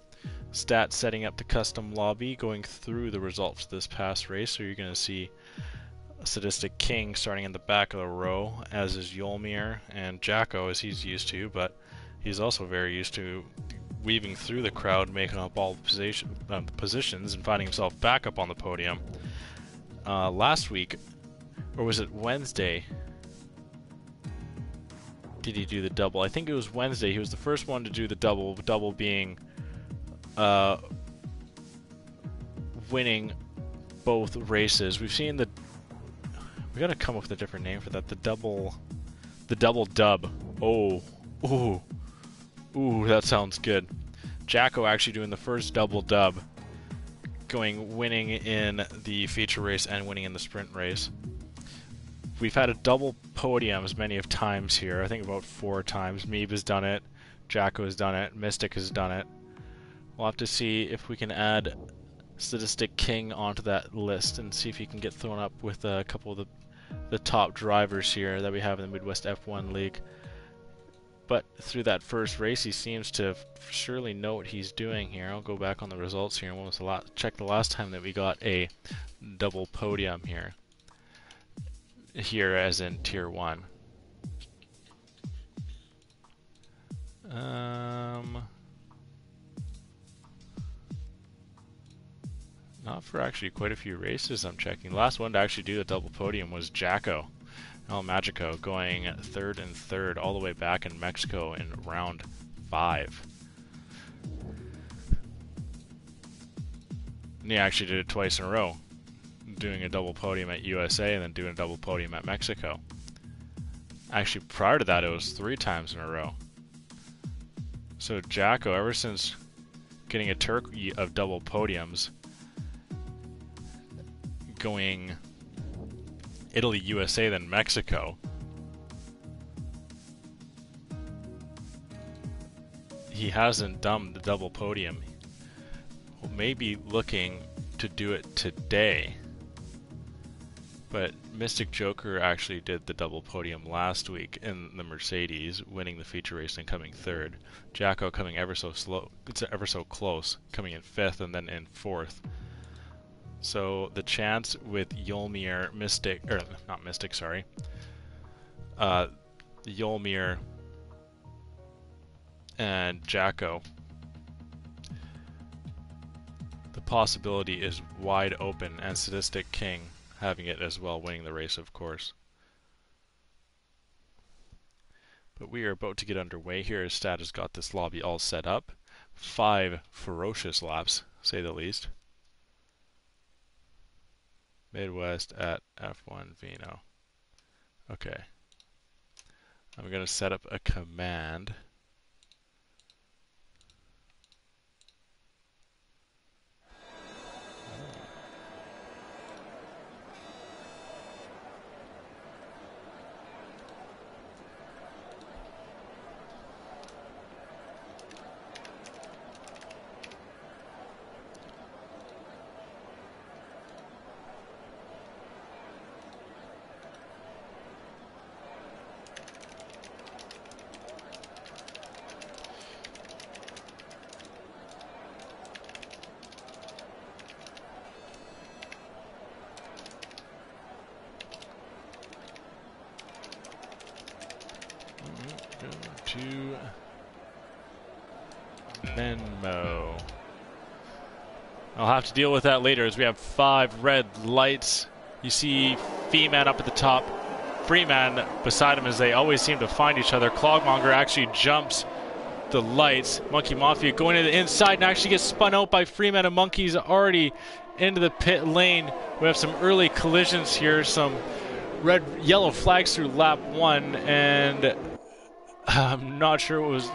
Stats setting up the custom lobby, going through the results of this past race. So you're going to see Sadistic King starting in the back of the row, as is Yolmir and Jacko, as he's used to, but he's also very used to weaving through the crowd, making up all positions, and finding himself back up on the podium. Last week, or was it Wednesday, did he do the double? I think it was Wednesday. He was the first one to do the double being winning both races. We've seen we gotta come up with a different name for that. The double dub. Oh, ooh, that sounds good. Jacko actually doing the first double dub, winning in the feature race and winning in the sprint race. We've had a double podium as many of times here. I think about 4 times. Meeb has done it. Jacko has done it. Mystic has done it. We'll have to see if we can add Sadistic King onto that list and see if he can get thrown up with a couple of the top drivers here that we have in the Midwest F1 League. But through that first race, he seems to surely know what he's doing here. I'll go back on the results here. When was check the last time that we got a double podium here. Here, as in Tier 1. Not for actually quite a few races I'm checking. The last one to actually do the double podium was Jacko. El Magico going 3rd and 3rd all the way back in Mexico in round 5. And he actually did it twice in a row, doing a double podium at USA and then doing a double podium at Mexico. Actually, prior to that, it was 3 times in a row. So Jacko, ever since getting a turkey of double podiums, going Italy, USA, then Mexico, he hasn't done the double podium. Well, maybe looking to do it today. But Mystic Joker actually did the double podium last week in the Mercedes, winning the feature race and coming 3rd. Jacko coming ever so close, coming in 5th and then in 4th. So the chance with Yolmir, Yolmir and Jacko, the possibility is wide open, and Sadistic King having it as well, winning the race, of course. But we are about to get underway here as Stat has got this lobby all set up. 5 ferocious laps, say the least. Midwest at F1 Vino. Okay. I'm going to set up a command. To Venmo. I'll have to deal with that later as we have 5 red lights. You see Fee-Man up at the top, Freeman beside him as they always seem to find each other. Clogmonger actually jumps the lights. Monkey Mafia going to the inside and actually gets spun out by Freeman, and Monkey's already into the pit lane. We have some early collisions here, some yellow flags through lap 1, and I'm not sure what was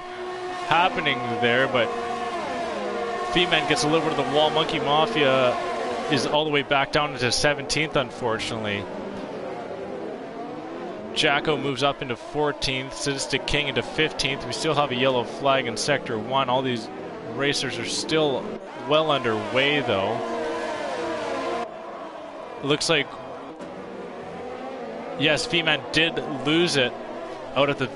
happening there, but Fee-Man gets a little bit of the wall. Monkey Mafia is all the way back down into 17th, unfortunately. Jacko moves up into 14th, Sadistic King into 15th. We still have a yellow flag in Sector 1. All these racers are still well underway, though. It looks like Yes, Freeman did lose it out at the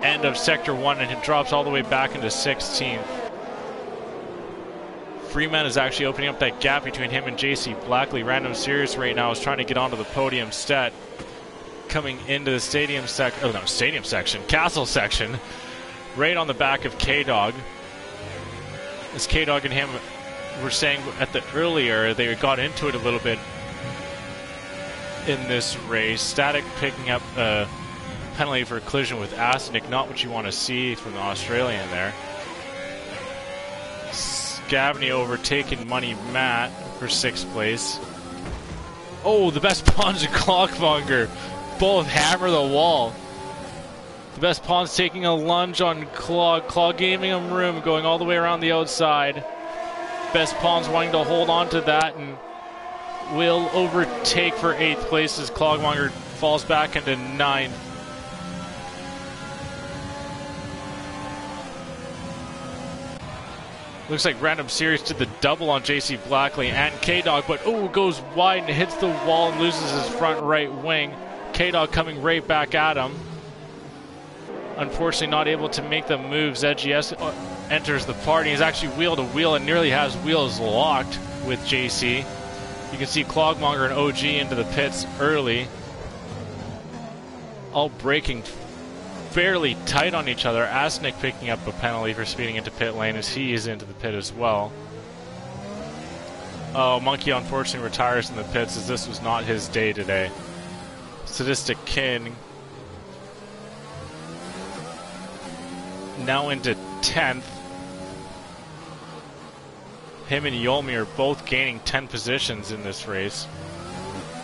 end of Sector 1, and it drops all the way back into 16th. Freeman is actually opening up that gap between him and JC Blackley. Random Serious right now is trying to get onto the podium stet. Coming into the castle section, right on the back of K-Dog. As K-Dog and him were saying at the earlier, they got into it a little bit in this race. Static picking up a penalty for collision with Asnick, not what you want to see from the Australian there. Scavney overtaking Money Matt for 6th place. Oh, the best pawns and Clockmonger both hammer the wall. The best pawns taking a lunge on Clog. Clog giving him room, going all the way around the outside. Best pawns wanting to hold on to that and will overtake for 8th place as Clogmonger falls back into 9th. Looks like Random Series did the double on JC Blackley and K-Dog, but goes wide and hits the wall and loses his front right wing. K-Dog coming right back at him. Unfortunately not able to make the move. ZGS enters the party. He's actually wheel to wheel and nearly has wheels locked with JC. You can see Clogmonger and OG into the pits early. All braking fairly tight on each other. Asnick picking up a penalty for speeding into pit lane as he is into the pit as well. Oh, Monkey unfortunately retires in the pits as this was not his day today. Sadistic King now into 10th. Him and Yolmi are both gaining 10 positions in this race.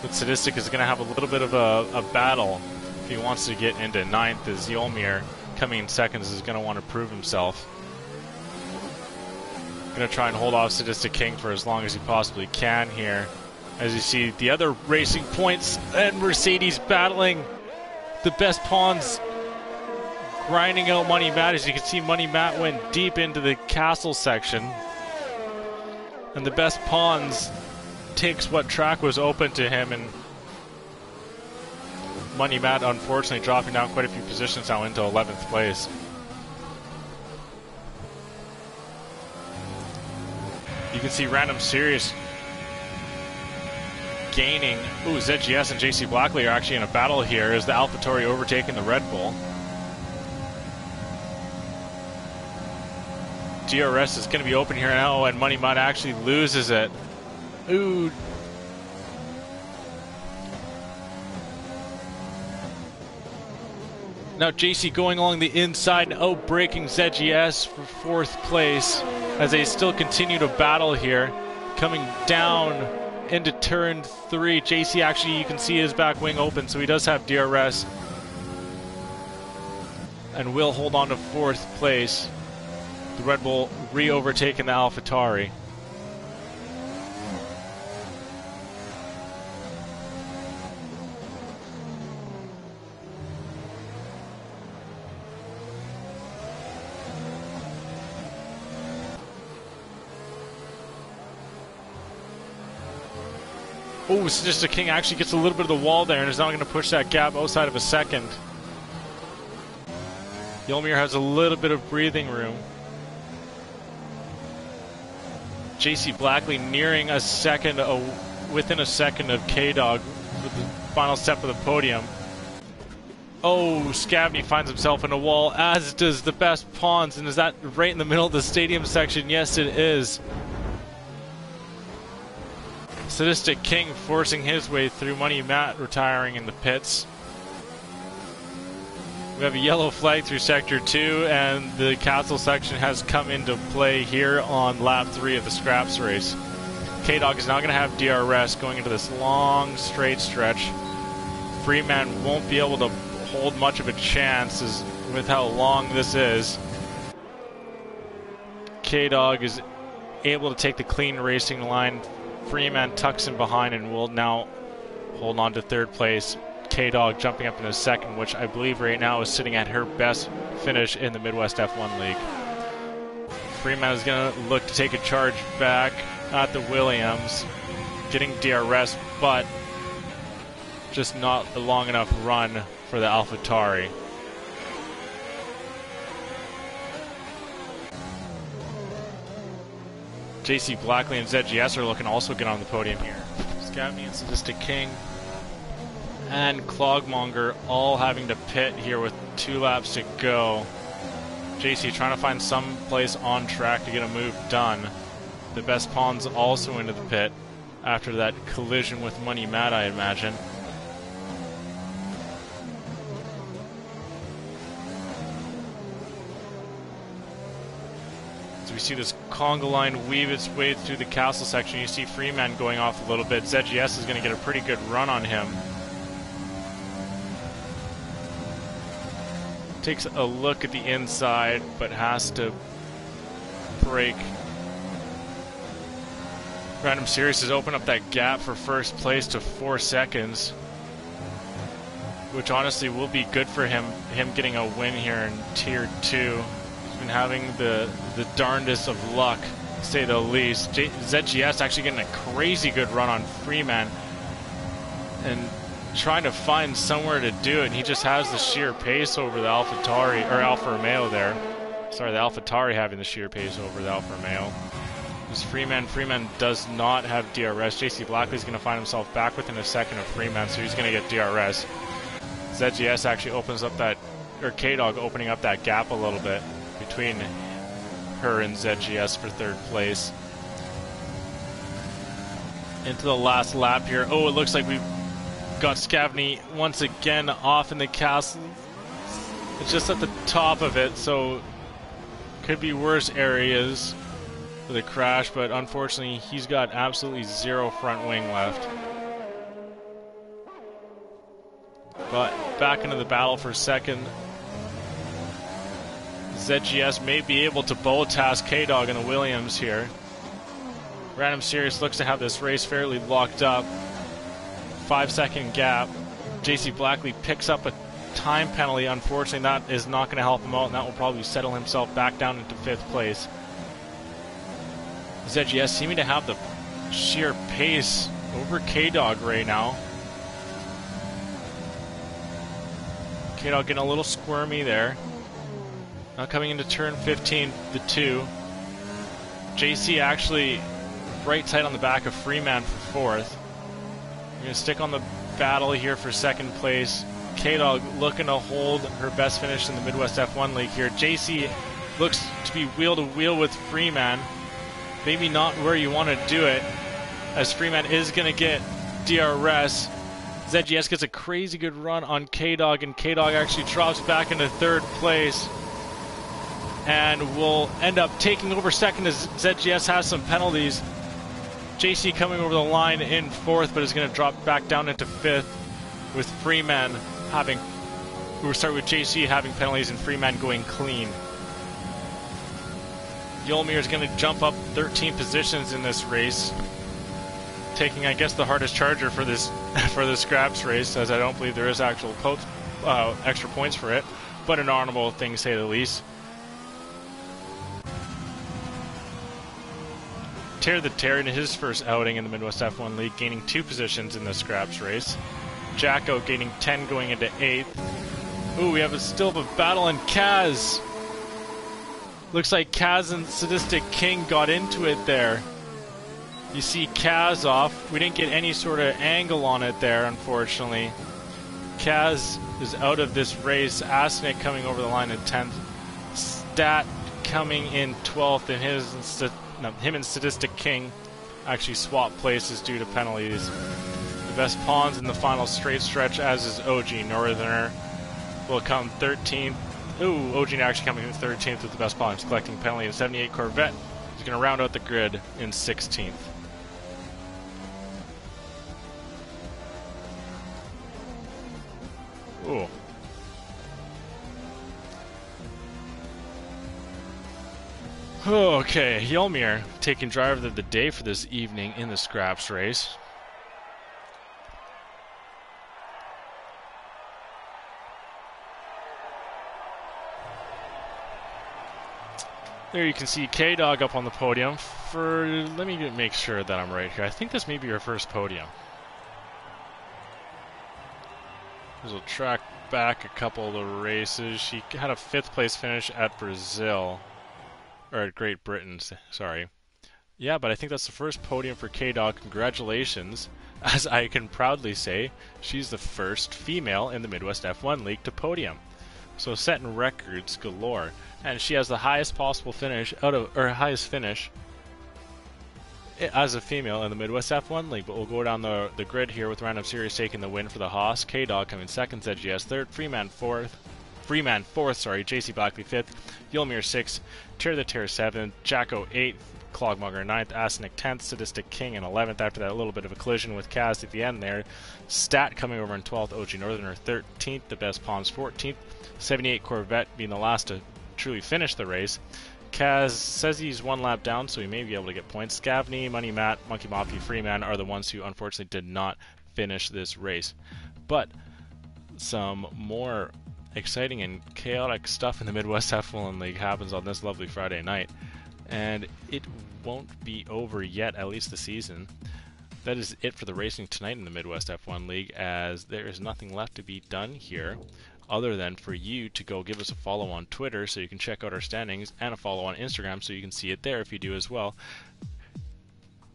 But Sadistic is going to have a little bit of a battle if he wants to get into 9th, as Yolmir coming in seconds is going to want to prove himself. Going to try and hold off Sadistic King for as long as he possibly can here. As you see the other racing points and Mercedes battling. The best pawns grinding out Money Matt. As you can see, Money Matt went deep into the castle section. And the best pawns takes what track was open to him, and Money Matt unfortunately dropping down quite a few positions now into 11th place. You can see Random Serious gaining. ZGS and JC Blackley are actually in a battle here as the AlphaTauri overtaking the Red Bull. DRS is going to be open here now, and Money Matt actually loses it. Ooh. Now JC going along the inside and outbraking ZGS for 4th place as they still continue to battle here. Coming down into turn 3. JC actually, you can see his back wing open, so he does have DRS. And will hold on to 4th place. The Red Bull re-overtaking the AlphaTauri. Oh, Sadistic King actually gets a little bit of the wall there and is now going to push that gap outside of a second. Yolmir has a little bit of breathing room. JC Blackley nearing a second, within a second of K-Dog with the final step of the podium. Oh, Scavney finds himself in a wall, as does the best pawns. And is that right in the middle of the stadium section? Yes, it is. Sadistic King forcing his way through. Money Matt retiring in the pits. We have a yellow flag through Sector 2, and the castle section has come into play here on lap 3 of the Scraps race. K-Dog is now going to have DRS going into this long straight stretch. Freeman won't be able to hold much of a chance with how long this is. K-Dog is able to take the clean racing line. Freeman tucks in behind and will now hold on to 3rd place. K-Dog jumping up into 2nd, which I believe right now is sitting at her best finish in the Midwest F1 League. Freeman is going to look to take a charge back at the Williams, getting DRS, but Just not a long enough run for the AlphaTauri. JC Blackley and ZGS are looking also good on the podium here. Scavney and Sadistic King and Clogmonger all having to pit here with 2 laps to go. JC trying to find some place on track to get a move done. The Best Pawns also into the pit after that collision with Money Matt, I imagine. So we see this conga line weave its way through the castle section. You see Freeman going off a little bit. ZGS is going to get a pretty good run on him. Takes a look at the inside, but has to break. Random Series has opened up that gap for first place to 4 seconds, which honestly will be good for him getting a win here in Tier 2. He's been having the darndest of luck, to say the least. ZGS actually getting a crazy good run on Freeman and trying to find somewhere to do it, and he just has the sheer pace over the AlphaTauri, or Alfa Romeo there. Sorry, the AlphaTauri having the sheer pace over the Alfa Romeo. This Freeman does not have DRS. JC Blackley's going to find himself back within a second of Freeman, so he's going to get DRS. ZGS actually opens up that, or K-Dog opening up that gap a little bit between her and ZGS for 3rd place. Into the last lap here. Oh, it looks like we've got Scavney once again off in the castle. It's just at the top of it, so could be worse areas for the crash, but unfortunately he's got absolutely 0 front wing left. But back into the battle for second. ZGS may be able to bow task K-Dog and the Williams here. Random Series looks to have this race fairly locked up. 5-second gap. JC Blackley picks up a time penalty. Unfortunately, that is not going to help him out, and that will probably settle himself back down into 5th place. ZGS seeming to have the sheer pace over K-Dog right now. K-Dog getting a little squirmy there. Now coming into turn 15, the 2. JC actually right tight on the back of Freeman for 4th. We're going to stick on the battle here for 2nd place. K-Dog looking to hold her best finish in the Midwest F1 League here. JC looks to be wheel to wheel with Freeman. Maybe not where you want to do it, as Freeman is going to get DRS. ZGS gets a crazy good run on K-Dog, and K-Dog actually drops back into 3rd place and will end up taking over 2nd as ZGS has some penalties. JC coming over the line in 4th, but is going to drop back down into 5th with Freeman having, we'll start with JC having penalties and Freeman going clean. Yolmir is going to jump up 13 positions in this race, taking, I guess, the hardest charger for this for the scraps race, as I don't believe there is actual extra points for it, but an honorable thing to say the least. Tear the Tear in his first outing in the Midwest F1 League, gaining 2 positions in the scraps race. Jacko gaining 10 going into 8th. Ooh, we have still have a battle, and Kaz. Looks like Kaz and Sadistic King got into it there. You see Kaz off. We didn't get any sort of angle on it there, unfortunately. Kaz is out of this race. Asnik coming over the line in 10th. Stat coming in 12th, and him and Sadistic King actually swap places due to penalties. The Best Pawns in the final straight stretch, as is OG Northerner, will come 13th. Ooh, OG actually coming in 13th with the Best Pawns, collecting penalty in 78 Corvette. He's going to round out the grid in 16th. Ooh. Okay, Yelmir taking driver of the day for this evening in the scraps race. There you can see K-Dog up on the podium for, let me make sure that I'm right here. I think this may be her first podium. We'll track back a couple of the races. She had a 5th place finish at Brazil, or at Great Britain, sorry. Yeah, but I think that's the first podium for K-Dog. Congratulations. As I can proudly say, she's the first female in the Midwest F1 League to podium. So setting records galore. And she has the highest possible finish highest finish as a female in the Midwest F1 League. But we'll go down the grid here with Random Series taking the win for the Haas. K-Dog coming second, ZGS third, Freeman fourth, JC Blackley fifth, Yulmir sixth, Tear the Tear seventh, Jacko eighth, Clogmonger 9th, Asnick 10th, Sadistic King in 11th. After that, a little bit of a collision with Kaz at the end there. Stat coming over in 12th, OG Northerner 13th, The Best Palms 14th, 78 Corvette being the last to truly finish the race. Kaz says he's one lap down, so he may be able to get points. Scavney, Money Matt, Monkey Mafia, Freeman are the ones who unfortunately did not finish this race. But some more exciting and chaotic stuff in the Midwest F1 League happens on this lovely Friday night. And it won't be over yet, at least the season. That is it for the racing tonight in the Midwest F1 League, as there is nothing left to be done here other than for you to go give us a follow on Twitter so you can check out our standings, and a follow on Instagram so you can see it there if you do as well.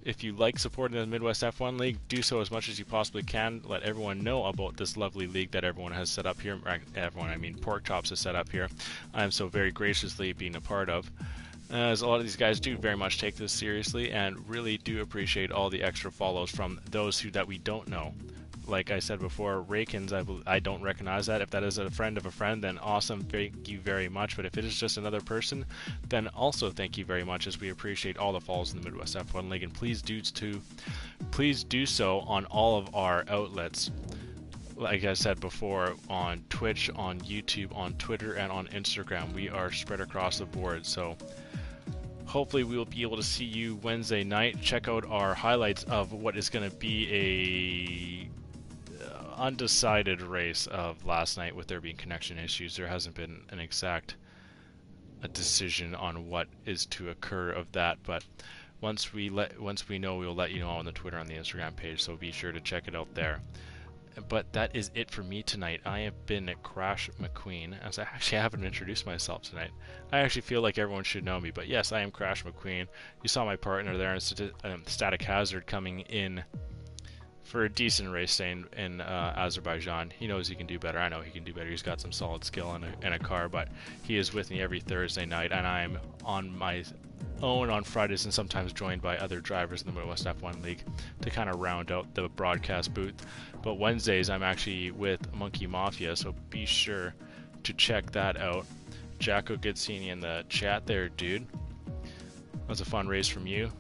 If you like supporting the Midwest F1 League, do so as much as you possibly can. Let everyone know about this lovely league that everyone has set up here. Everyone, I mean Pork Chops has set up here. I am so very graciously being a part of. As a lot of these guys do very much take this seriously and really do appreciate all the extra follows from those that we don't know. Like I said before, Raykins, I don't recognize that. If that is a friend of a friend, then awesome, thank you very much. But if it is just another person, then also thank you very much, as we appreciate all the follows in the Midwest F1 League. And please do so on all of our outlets. Like I said before, on Twitch, on YouTube, on Twitter, and on Instagram. We are spread across the board, so hopefully we will be able to see you Wednesday night. Check out our highlights of what is going to be a undecided race of last night, with there being connection issues. There hasn't been an exact decision on what is to occur of that, but once we know, we'll let you know on the Twitter and the Instagram page, so be sure to check it out there. But that is it for me tonight. I have been Crash McQueen, as I actually haven't introduced myself tonight. I actually feel like everyone should know me, but yes, I am Crash McQueen. You saw my partner there, Static Hazard, coming in for a decent race in Azerbaijan. He knows he can do better. I know he can do better. He's got some solid skill in a car, but he is with me every Thursday night, and I'm on my own on Fridays, and sometimes joined by other drivers in the Midwest F1 League to kind of round out the broadcast booth. But Wednesdays I'm actually with Monkey Mafia, so be sure to check that out. Jacko, good seeing you in the chat there, dude. That was a fun race from you.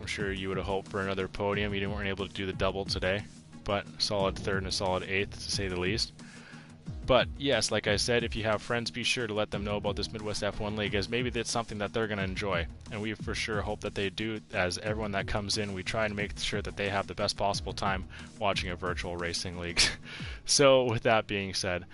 I'm sure you would have hoped for another podium. You weren't able to do the double today, but a solid third and a solid eighth, to say the least. But yes, like I said, if you have friends, be sure to let them know about this Midwest F1 League, as maybe that's something that they're going to enjoy. And we for sure hope that they do, as everyone that comes in, we try and make sure that they have the best possible time watching a virtual racing league. So with that being said,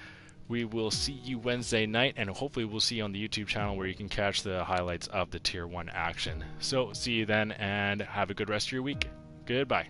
we will see you Wednesday night, and hopefully we'll see you on the YouTube channel where you can catch the highlights of the Tier 1 action. So see you then, and have a good rest of your week. Goodbye.